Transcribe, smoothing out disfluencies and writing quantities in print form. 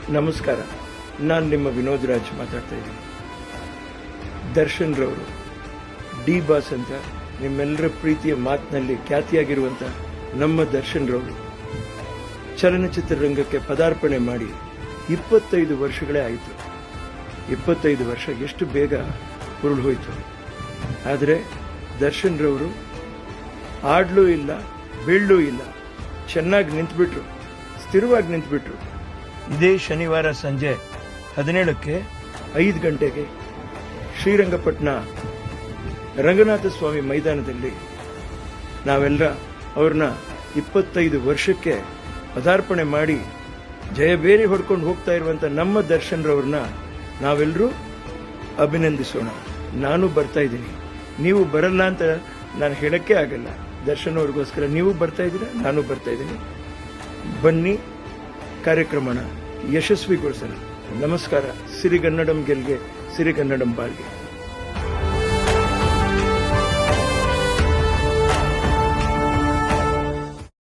ನಮಸ್ಕಾರ, ನಾನು ನಿಮ್ಮ ವಿನೋದ್ ರಾಜ್ ಮಾತಾಡ್ತಾ ಇದ್ದೀನಿ. ದರ್ಶನ್ ರವರು ಡಿ ಬಾಸ್ ಅಂತ ನಿಮ್ಮೆಲ್ಲರ ಪ್ರೀತಿಯ ಮಾತಿನಲ್ಲಿ ಖ್ಯಾತಿಯಾಗಿರುವಂಥ ನಮ್ಮ ದರ್ಶನ್ ರವರು ಚಲನಚಿತ್ರ ರಂಗಕ್ಕೆ ಪದಾರ್ಪಣೆ ಮಾಡಿ 25 ವರ್ಷಗಳೇ ಆಯಿತು. 25 ವರ್ಷ ಎಷ್ಟು ಬೇಗ ಉರುಳು ಹೋಯಿತು. ಆದರೆ ದರ್ಶನ್ ರವರು ಆಡ್ಲೂ ಇಲ್ಲ, ಬೀಳಲೂ ಇಲ್ಲ, ಚೆನ್ನಾಗಿ ನಿಂತುಬಿಟ್ರು, ಸ್ಥಿರವಾಗಿ ನಿಂತುಬಿಟ್ರು. ಇದೇ ಶನಿವಾರ ಸಂಜೆ 17ಕ್ಕೆ 5 ಗಂಟೆಗೆ ಶ್ರೀರಂಗಪಟ್ಟಣ ರಂಗನಾಥ ಸ್ವಾಮಿ ಮೈದಾನದಲ್ಲಿ ನಾವೆಲ್ಲ ಅವ್ರನ್ನ 25 ವರ್ಷಕ್ಕೆ ಪದಾರ್ಪಣೆ ಮಾಡಿ ಜಯಬೇರಿ ಹೊಡ್ಕೊಂಡು ಹೋಗ್ತಾ ಇರುವಂತ ನಮ್ಮ ದರ್ಶನ್ ರವ್ರನ್ನ ನಾವೆಲ್ಲರೂ ಅಭಿನಂದಿಸೋಣ. ನಾನು ಬರ್ತಾ ಇದ್ದೀನಿ, ನೀವು ಬರಲ್ಲ ಅಂತ ನಾನು ಹೇಳಕ್ಕೆ ಆಗಲ್ಲ. ದರ್ಶನ್ ಅವ್ರಿಗೋಸ್ಕರ ನೀವು ಬರ್ತಾ ಇದ್ದೀರಾ, ನಾನು ಬರ್ತಾ ಇದ್ದೀನಿ. ಬನ್ನಿ, ಕಾರ್ಯಕ್ರಮನ ಯಶಸ್ವಿಗೊಳಿಸೋಣ. ನಮಸ್ಕಾರ. ಸಿರಿಗನ್ನಡಂ ಗೆಲ್ಗೆ, ಸಿರಿಗನ್ನಡಂ ಬಾಳ್ಗೆ.